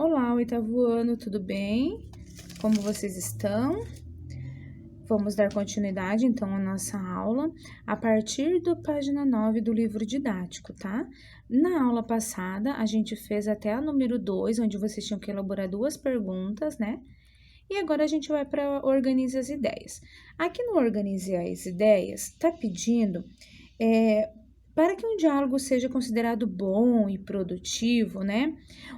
Olá, oitavo ano, tudo bem? Como vocês estão? Vamos dar continuidade, então, à nossa aula, a partir da página 9 do livro didático, tá? Na aula passada, a gente fez até a número 2, onde vocês tinham que elaborar duas perguntas, né? E agora a gente vai para Organize as Ideias. Aqui no Organize as Ideias, tá pedindo para que um diálogo seja considerado bom e produtivo, né?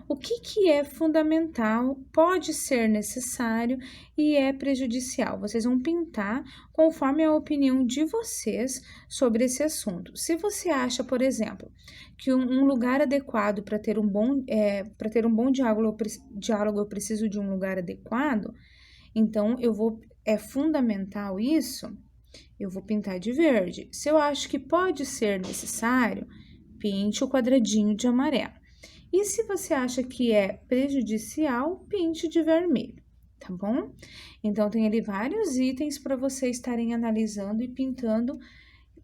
O que é fundamental, pode ser necessário e é prejudicial? Vocês vão pintar conforme a opinião de vocês sobre esse assunto. Se você acha, por exemplo, que um lugar adequado para ter um bom diálogo, eu preciso de um lugar adequado, então é fundamental isso. Eu vou pintar de verde. Se eu acho que pode ser necessário, pinte o quadradinho de amarelo. E se você acha que é prejudicial, pinte de vermelho, tá bom? Então, tem ali vários itens para vocês estarem analisando e pintando,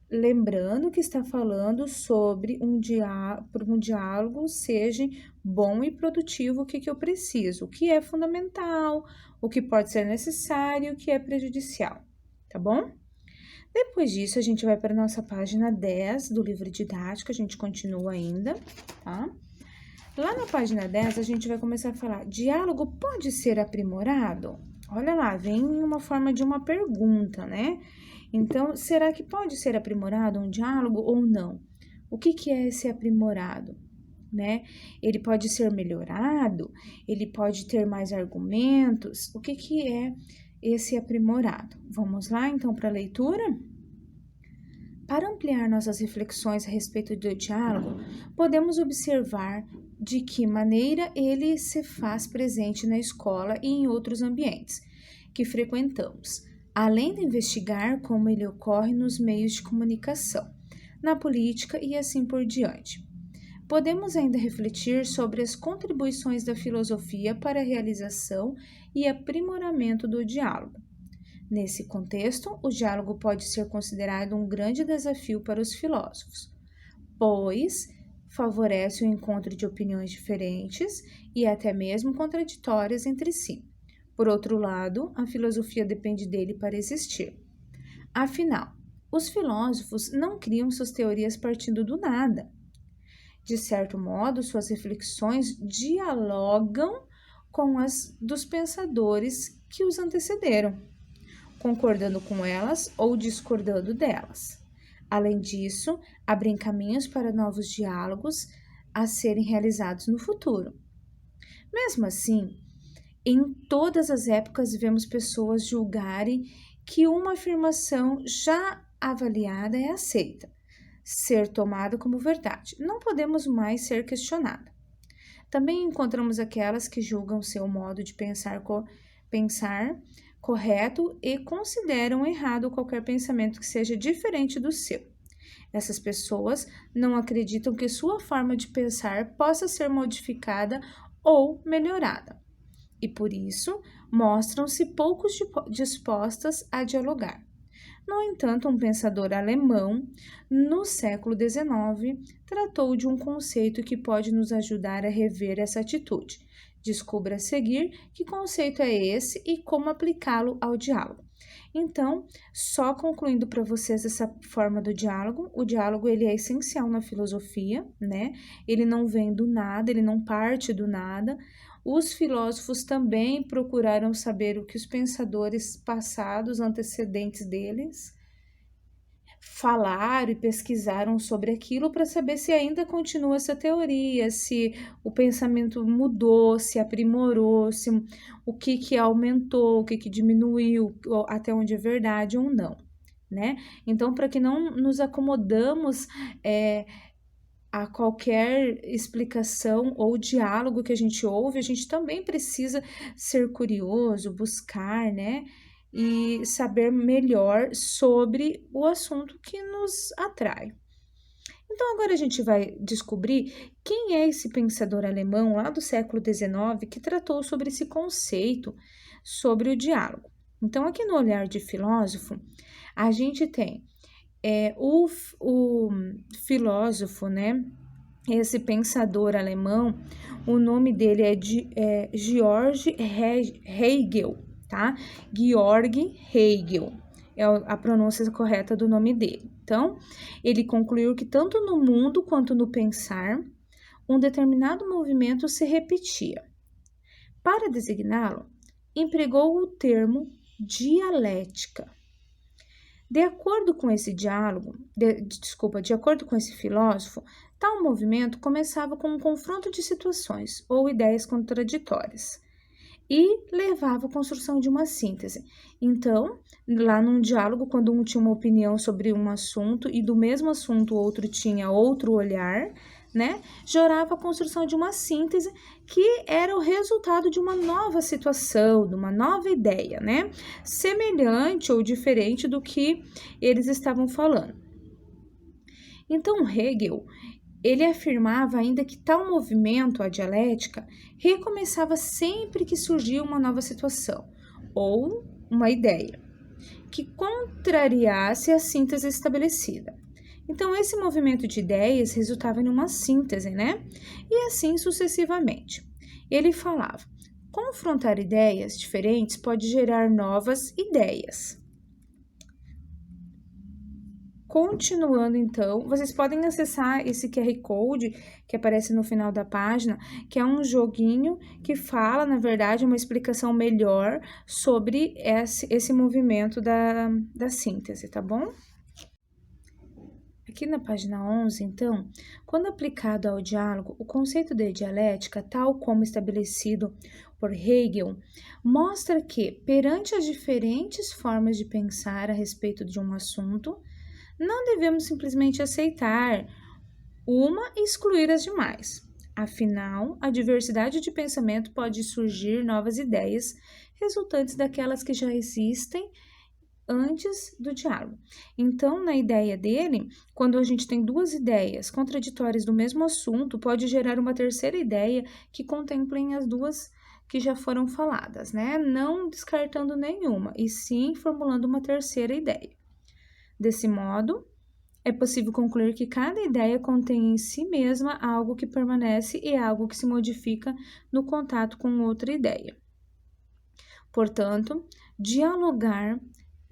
lembrando que está falando sobre um diálogo seja bom e produtivo, o que eu preciso, o que é fundamental, o que pode ser necessário, o que é prejudicial, tá bom? Depois disso, a gente vai para a nossa página 10 do livro didático, a gente continua ainda, tá? Lá na página 10, a gente vai começar a falar, diálogo pode ser aprimorado? Olha lá, vem uma forma de uma pergunta, né? Então, será que pode ser aprimorado um diálogo ou não? O que é esse aprimorado, né? Ele pode ser melhorado? Ele pode ter mais argumentos? O que é esse aprimorado? Vamos lá, então, para a leitura? Para ampliar nossas reflexões a respeito do diálogo, podemos observar de que maneira ele se faz presente na escola e em outros ambientes que frequentamos, além de investigar como ele ocorre nos meios de comunicação, na política e assim por diante. Podemos ainda refletir sobre as contribuições da filosofia para a realização e aprimoramento do diálogo. Nesse contexto, o diálogo pode ser considerado um grande desafio para os filósofos, pois favorece o encontro de opiniões diferentes e até mesmo contraditórias entre si. Por outro lado, a filosofia depende dele para existir. Afinal, os filósofos não criam suas teorias partindo do nada. De certo modo, suas reflexões dialogam com as dos pensadores que os antecederam, concordando com elas ou discordando delas. Além disso, abrem caminhos para novos diálogos a serem realizados no futuro. Mesmo assim, em todas as épocas vemos pessoas julgarem que uma afirmação já avaliada é aceita, ser tomada como verdade. Não podemos mais ser questionada. Também encontramos aquelas que julgam seu modo de pensar correto e consideram errado qualquer pensamento que seja diferente do seu. Essas pessoas não acreditam que sua forma de pensar possa ser modificada ou melhorada, e por isso mostram-se pouco dispostas a dialogar. No entanto, um pensador alemão, no século XIX, tratou de um conceito que pode nos ajudar a rever essa atitude. Descubra a seguir que conceito é esse e como aplicá-lo ao diálogo. Então, só concluindo para vocês essa forma do diálogo, o diálogo ele é essencial na filosofia, né? Ele não vem do nada, ele não parte do nada. Os filósofos também procuraram saber o que os pensadores passados, antecedentes deles, falaram e pesquisaram sobre aquilo para saber se ainda continua essa teoria, se o pensamento mudou, se aprimorou, se o que aumentou, o que diminuiu, até onde é verdade ou não, né? Então, para que não nos acomodamos a qualquer explicação ou diálogo que a gente ouve, a gente também precisa ser curioso, buscar, né? E saber melhor sobre o assunto que nos atrai. Então, agora a gente vai descobrir quem é esse pensador alemão lá do século XIX que tratou sobre esse conceito, sobre o diálogo. Então, aqui no Olhar de Filósofo, a gente tem o filósofo, né, esse pensador alemão, o nome dele é Georg Hegel, tá? Georg Hegel é a pronúncia correta do nome dele. Então, ele concluiu que tanto no mundo quanto no pensar, um determinado movimento se repetia. Para designá-lo, empregou o termo dialética. De acordo com esse de acordo com esse filósofo, tal movimento começava com um confronto de situações ou ideias contraditórias e levava à construção de uma síntese. Então, lá num diálogo, quando um tinha uma opinião sobre um assunto e do mesmo assunto o outro tinha outro olhar, né, gerava a construção de uma síntese que era o resultado de uma nova situação, de uma nova ideia, né, semelhante ou diferente do que eles estavam falando. Então, Hegel, ele afirmava ainda que tal movimento, a dialética, recomeçava sempre que surgia uma nova situação ou uma ideia que contrariasse a síntese estabelecida. Então, esse movimento de ideias resultava em uma síntese, né? E assim sucessivamente. Ele falava: confrontar ideias diferentes pode gerar novas ideias. Continuando, então, vocês podem acessar esse QR Code que aparece no final da página, que é um joguinho que fala, na verdade, uma explicação melhor sobre esse movimento da síntese, tá bom? Aqui na página 11, então, quando aplicado ao diálogo, o conceito de dialética, tal como estabelecido por Hegel, mostra que, perante as diferentes formas de pensar a respeito de um assunto, não devemos simplesmente aceitar uma e excluir as demais. Afinal, a diversidade de pensamento pode surgir novas ideias resultantes daquelas que já existem antes do diálogo. Então, na ideia dele, quando a gente tem duas ideias contraditórias do mesmo assunto, pode gerar uma terceira ideia que contemplem as duas que já foram faladas, né? Não descartando nenhuma, e sim formulando uma terceira ideia. Desse modo, é possível concluir que cada ideia contém em si mesma algo que permanece e algo que se modifica no contato com outra ideia. Portanto, dialogar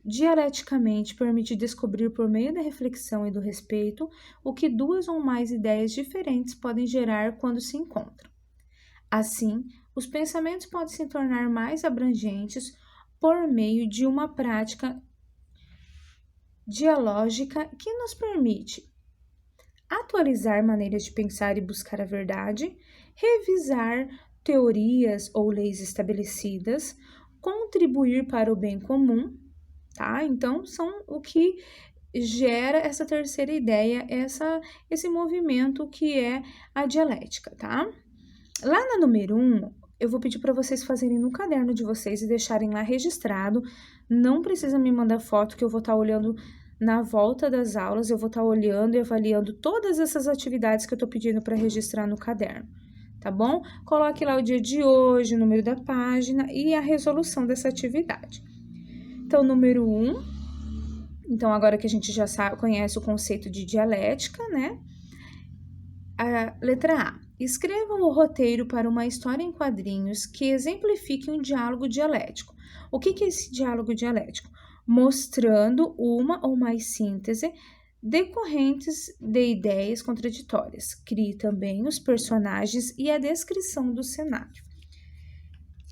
dialeticamente permite descobrir por meio da reflexão e do respeito o que duas ou mais ideias diferentes podem gerar quando se encontram. Assim, os pensamentos podem se tornar mais abrangentes por meio de uma prática dialógica que nos permite atualizar maneiras de pensar e buscar a verdade, revisar teorias ou leis estabelecidas, contribuir para o bem comum, tá? Então, são o que gera essa terceira ideia, esse movimento que é a dialética, tá? Lá na número 1, eu vou pedir para vocês fazerem no caderno de vocês e deixarem lá registrado. Não precisa me mandar foto, que eu vou estar olhando na volta das aulas, eu vou estar olhando e avaliando todas essas atividades que eu estou pedindo para registrar no caderno, tá bom? Coloque lá o dia de hoje, o número da página e a resolução dessa atividade. Então, número 1, então agora que a gente já conhece o conceito de dialética, né? A letra A. Escreva o roteiro para uma história em quadrinhos que exemplifique um diálogo dialético. O que é esse diálogo dialético? Mostrando uma ou mais síntese decorrentes de ideias contraditórias. Crie também os personagens e a descrição do cenário.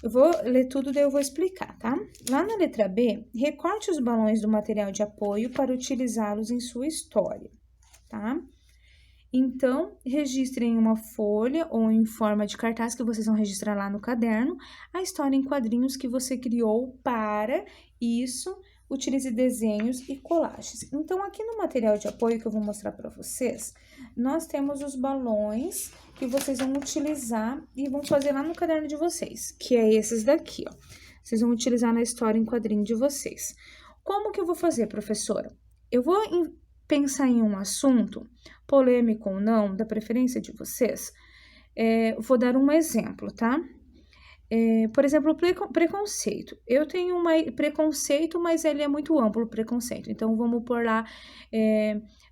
Eu vou ler tudo, daí eu vou explicar, tá? Lá na letra B, recorte os balões do material de apoio para utilizá-los em sua história, tá? Então, registre em uma folha ou em forma de cartaz que vocês vão registrar lá no caderno a história em quadrinhos que você criou para isso. Utilize desenhos e colagens. Então, aqui no material de apoio que eu vou mostrar para vocês, nós temos os balões que vocês vão utilizar e vão fazer lá no caderno de vocês, que é esses daqui, ó. Vocês vão utilizar na história em quadrinho de vocês. Como que eu vou fazer, professora? Eu vou pensar em um assunto, polêmico ou não, da preferência de vocês. Vou dar um exemplo, tá? Por exemplo, preconceito. Eu tenho preconceito, mas ele é muito amplo, preconceito. Então, vamos pôr lá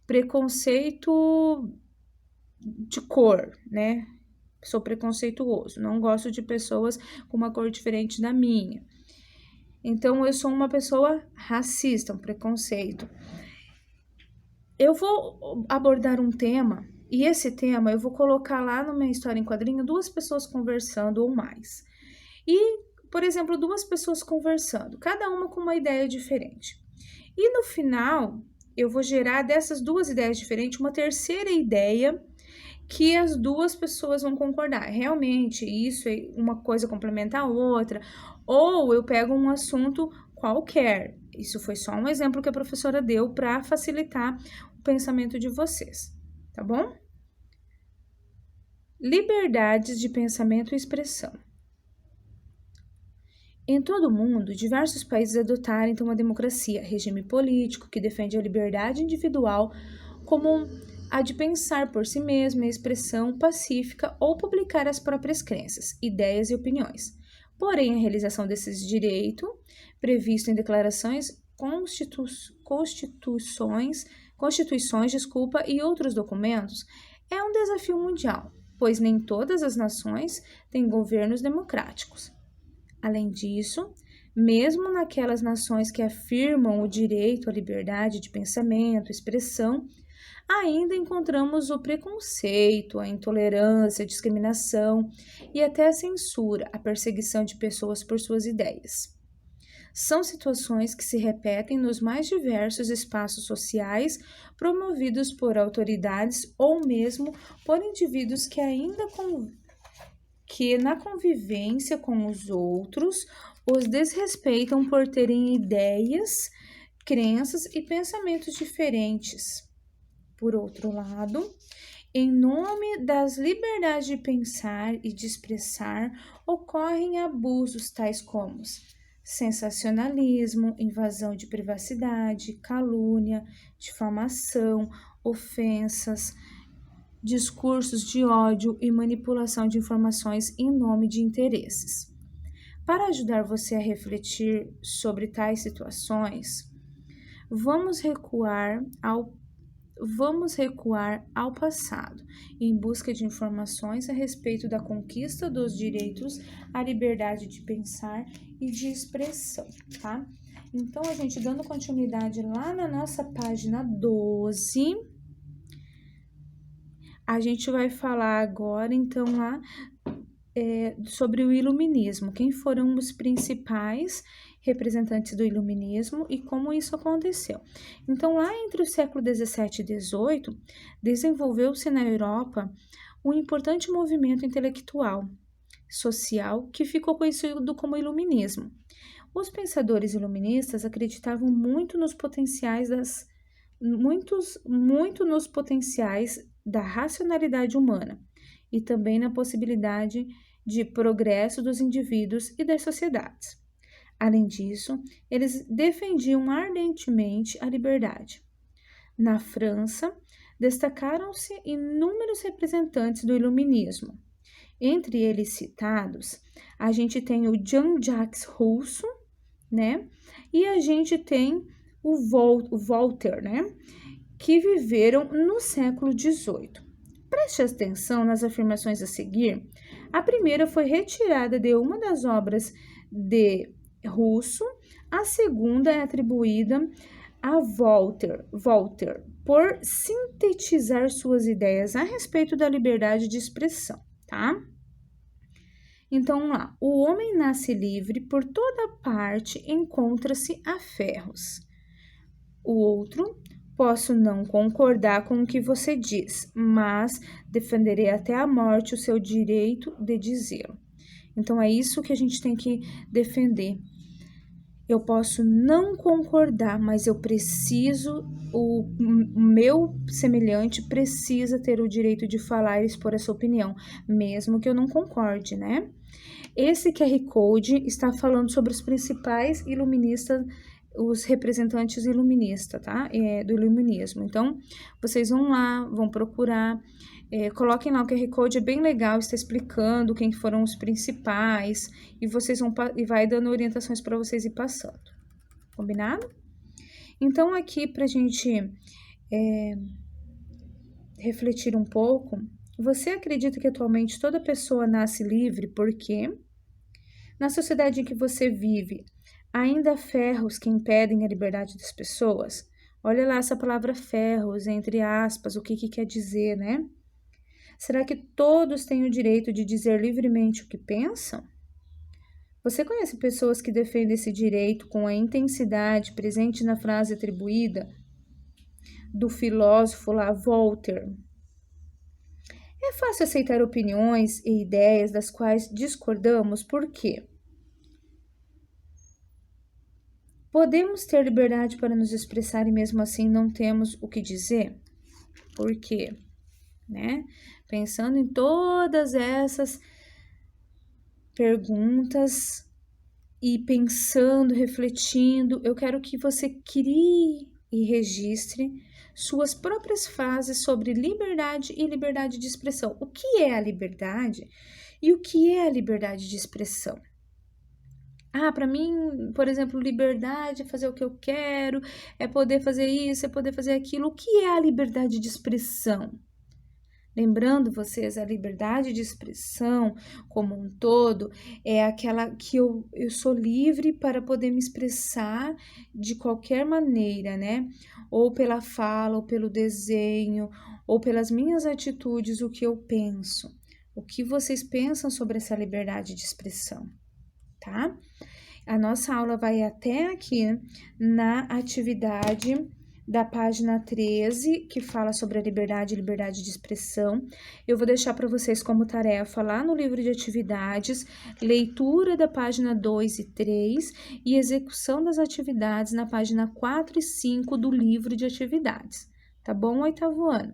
preconceito de cor, né? Sou preconceituoso, não gosto de pessoas com uma cor diferente da minha. Então, eu sou uma pessoa racista, um preconceito. Eu vou abordar um tema, e esse tema eu vou colocar lá no minha história em quadrinho 2 pessoas conversando ou mais. E, por exemplo, 2 pessoas conversando, cada uma com uma ideia diferente. E no final, eu vou gerar dessas 2 ideias diferentes uma terceira ideia que as 2 pessoas vão concordar. Realmente, isso é uma coisa complementa a outra. Ou eu pego um assunto qualquer. Isso foi só um exemplo que a professora deu para facilitar o pensamento de vocês, tá bom? Liberdades de pensamento e expressão. Em todo o mundo, diversos países adotaram então uma democracia, regime político que defende a liberdade individual como a de pensar por si mesmo, a expressão pacífica ou publicar as próprias crenças, ideias e opiniões. Porém, a realização desses direitos, previsto em declarações, constituições, e outros documentos, é um desafio mundial, pois nem todas as nações têm governos democráticos. Além disso, mesmo naquelas nações que afirmam o direito à liberdade de pensamento, expressão, ainda encontramos o preconceito, a intolerância, a discriminação e até a censura, a perseguição de pessoas por suas ideias. São situações que se repetem nos mais diversos espaços sociais promovidos por autoridades ou mesmo por indivíduos que na convivência com os outros os desrespeitam por terem ideias, crenças e pensamentos diferentes. Por outro lado, em nome das liberdades de pensar e de expressar, ocorrem abusos tais como sensacionalismo, invasão de privacidade, calúnia, difamação, ofensas, discursos de ódio e manipulação de informações em nome de interesses. Para ajudar você a refletir sobre tais situações, vamos recuar ao passado, em busca de informações a respeito da conquista dos direitos à liberdade de pensar e de expressão, tá? Então, a gente dando continuidade lá na nossa página 12, a gente vai falar agora, então, lá sobre o iluminismo, quem foram os principais representantes do iluminismo e como isso aconteceu. Então, lá entre o século XVII e XVIII, desenvolveu-se na Europa um importante movimento intelectual, social, que ficou conhecido como iluminismo. Os pensadores iluministas acreditavam muito nos potenciais da racionalidade humana e também na possibilidade de progresso dos indivíduos e das sociedades. Além disso, eles defendiam ardentemente a liberdade. Na França, destacaram-se inúmeros representantes do iluminismo. Entre eles citados, a gente tem o Jean-Jacques Rousseau, né? E a gente tem o Voltaire, né? Que viveram no século XVIII. Preste atenção nas afirmações a seguir. A primeira foi retirada de uma das obras de Rousseau, a segunda é atribuída a Voltaire por sintetizar suas ideias a respeito da liberdade de expressão, tá? Então, lá, o homem nasce livre, por toda parte encontra-se a ferros. O outro, posso não concordar com o que você diz, mas defenderei até a morte o seu direito de dizê-lo. Então, é isso que a gente tem que defender. Eu posso não concordar, mas eu preciso, o meu semelhante precisa ter o direito de falar e expor a sua opinião, mesmo que eu não concorde, né? Esse QR Code está falando sobre os principais iluministas, os representantes iluministas, tá? Do iluminismo. Então, vocês vão lá, vão procurar, coloquem lá o QR Code, é bem legal, está explicando quem foram os principais e vocês vai dando orientações para vocês ir passando. Combinado? Então, aqui pra gente refletir um pouco, você acredita que atualmente toda pessoa nasce livre porque, na sociedade em que você vive, ainda há ferros que impedem a liberdade das pessoas? Olha lá essa palavra ferros, entre aspas, o que quer dizer, né? Será que todos têm o direito de dizer livremente o que pensam? Você conhece pessoas que defendem esse direito com a intensidade presente na frase atribuída do filósofo lá, Voltaire? É fácil aceitar opiniões e ideias das quais discordamos, por quê? Podemos ter liberdade para nos expressar e mesmo assim não temos o que dizer? Por quê? Né? Pensando em todas essas perguntas e pensando, refletindo, eu quero que você crie e registre suas próprias frases sobre liberdade e liberdade de expressão. O que é a liberdade e o que é a liberdade de expressão? Para mim, por exemplo, liberdade é fazer o que eu quero, é poder fazer isso, é poder fazer aquilo. O que é a liberdade de expressão? Lembrando vocês, a liberdade de expressão como um todo é aquela que eu sou livre para poder me expressar de qualquer maneira, né? Ou pela fala, ou pelo desenho, ou pelas minhas atitudes, o que eu penso. O que vocês pensam sobre essa liberdade de expressão, tá? A nossa aula vai até aqui na atividade da página 13, que fala sobre a liberdade e liberdade de expressão. Eu vou deixar para vocês como tarefa lá no livro de atividades, leitura da página 2 e 3 e execução das atividades na página 4 e 5 do livro de atividades. Tá bom, oitavo ano?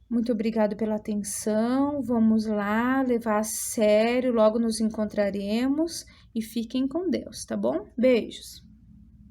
Muito obrigado pela atenção. Vamos lá, levar a sério. Logo nos encontraremos e fiquem com Deus, tá bom? Beijos.